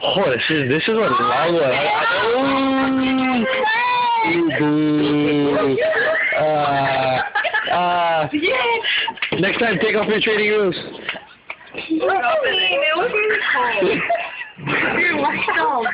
Holy shit, this is a long one. Next time, take off your training wheels. It was really cold. Dude, watch out.